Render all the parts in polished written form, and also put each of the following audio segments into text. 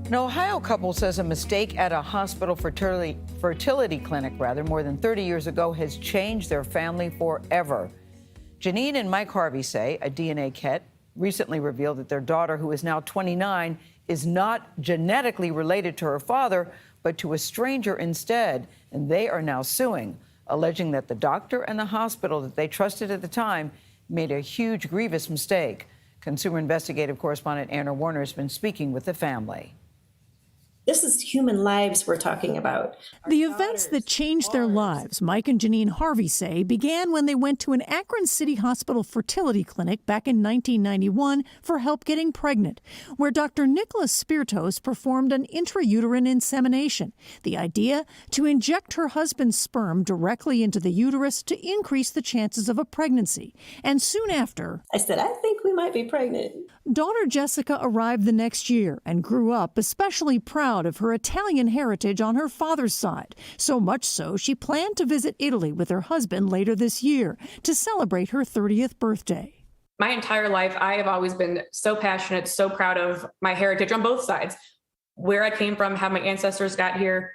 An Ohio couple says a mistake at a hospital fertility clinic more than 30 years ago has changed their family forever. Janine and Mike Harvey say a DNA kit recently revealed that their daughter, who is now 29, is not genetically related to her father, but to a stranger instead. And they are now suing, alleging that the doctor and the hospital that they trusted at the time made a huge, grievous mistake. Consumer investigative correspondent Werner has been speaking with the family. This is human lives we're talking about. The events that changed their lives, Mike and Janine Harvey say, began when they went to an Akron City Hospital fertility clinic back in 1991 for help getting pregnant, where Dr. Nicholas Spirtos performed an intrauterine insemination. The idea, to inject her husband's sperm directly into the uterus to increase the chances of a pregnancy. And soon after, I said, I think we might be pregnant. Daughter Jessica arrived the next year and grew up especially proud of her Italian heritage on her father's side. So much so, she planned to visit Italy with her husband later this year to celebrate her 30th birthday. My entire life, I have always been so passionate, so proud of my heritage on both sides. Where I came from, how my ancestors got here,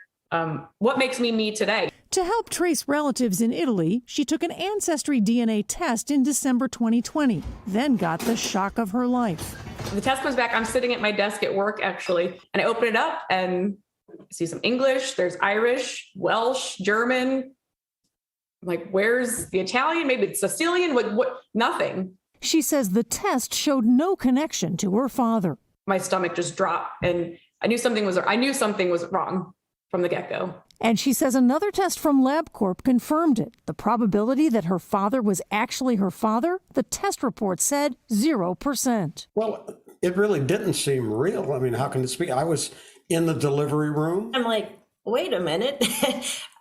what makes me me today. To help trace relatives in Italy, she took an ancestry DNA test in December 2020, then got the shock of her life. The test comes back, I'm sitting at my desk at work, actually, and I open it up and see some English, there's Irish, Welsh, German. I'm like, where's the Italian? Maybe it's Sicilian, what? Nothing. She says the test showed no connection to her father. My stomach just dropped, and I knew something was wrong from the get-go. And she says another test from LabCorp confirmed it. The probability that her father was actually her father, the test report said 0%. Well, it really didn't seem real. I mean, how can it be? I was in the delivery room. I'm like, wait a minute.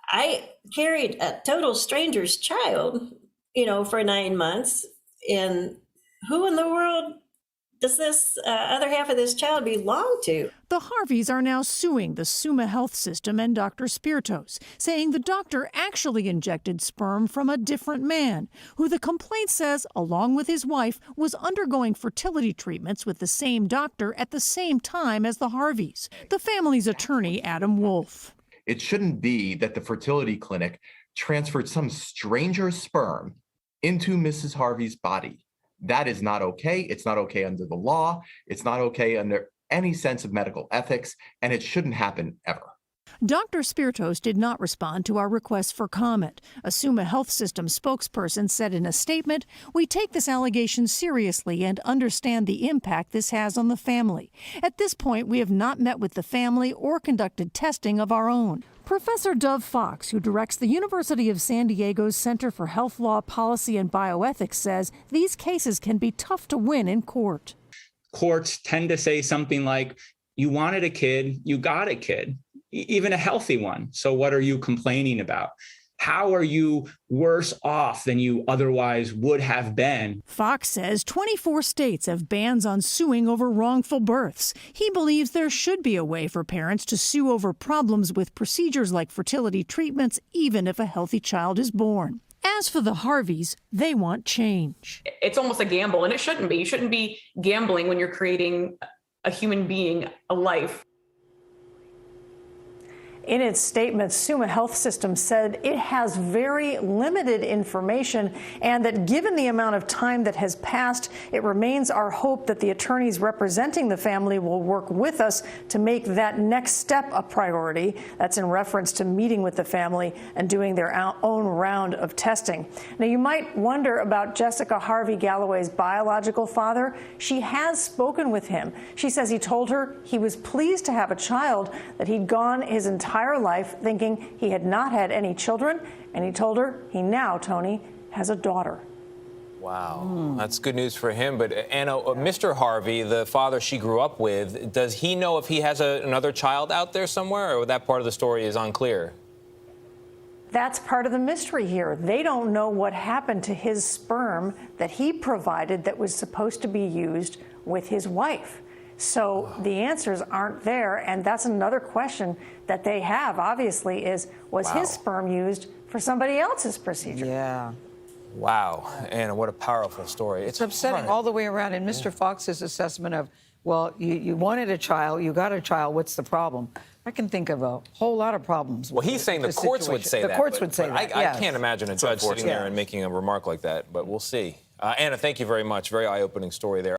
I carried a total stranger's child, for 9 months. And who in the world does this other half of this child belong to? The Harveys are now suing the Summa Health System and Dr. Spirtos, saying the doctor actually injected sperm from a different man, who the complaint says, along with his wife, was undergoing fertility treatments with the same doctor at the same time as the Harveys. The family's attorney, Adam Wolf. It shouldn't be that the fertility clinic transferred some stranger's sperm into Mrs. Harvey's body. That is not okay. It's not okay under the law. It's not okay under any sense of medical ethics, and it shouldn't happen ever. Dr. Spirtos did not respond to our request for comment. A Summa Health System spokesperson said in a statement, "We take this allegation seriously and understand the impact this has on the family. At this point, we have not met with the family or conducted testing of our own." Professor Dov Fox, who directs the University of San Diego's Center for Health Law, Policy, and Bioethics, says these cases can be tough to win in court. Courts tend to say something like, you wanted a kid, you got a kid, even a healthy one. So what are you complaining about? How are you worse off than you otherwise would have been? Fox says 24 states have bans on suing over wrongful births. He believes there should be a way for parents to sue over problems with procedures like fertility treatments, even if a healthy child is born. As for the Harveys, they want change. It's almost a gamble, and it shouldn't be. You shouldn't be gambling when you're creating a human being, a life. In its statement, Summa Health System said it has very limited information and that given the amount of time that has passed, it remains our hope that the attorneys representing the family will work with us to make that next step a priority. That's in reference to meeting with the family and doing their own round of testing. Now, you might wonder about Jessica Harvey Galloway's biological father. She has spoken with him. She says he told her he was pleased to have a child, that he'd gone his entire life thinking he had not had any children, and he told her he now, Tony, has a daughter. Wow, that's good news for him. But Anna, Mr. Harvey, the father she grew up with, does he know if he has another child out there somewhere, or that part of the story is unclear? That's part of the mystery here. They don't know what happened to his sperm that he provided that was supposed to be used with his wife. So the answers aren't there, and that's another question that they have, obviously, is was his sperm used for somebody else's procedure? Yeah. Wow, Anna, what a powerful story. It's upsetting all the way around. And Mr. Fox's assessment of, well, you wanted a child, you got a child, what's the problem? I can think of a whole lot of problems. Well, he's saying the courts would say that. The courts would say that, I yes. can't imagine a judge sitting there and making a remark like that, but we'll see. Anna, thank you very much. Very eye-opening story there.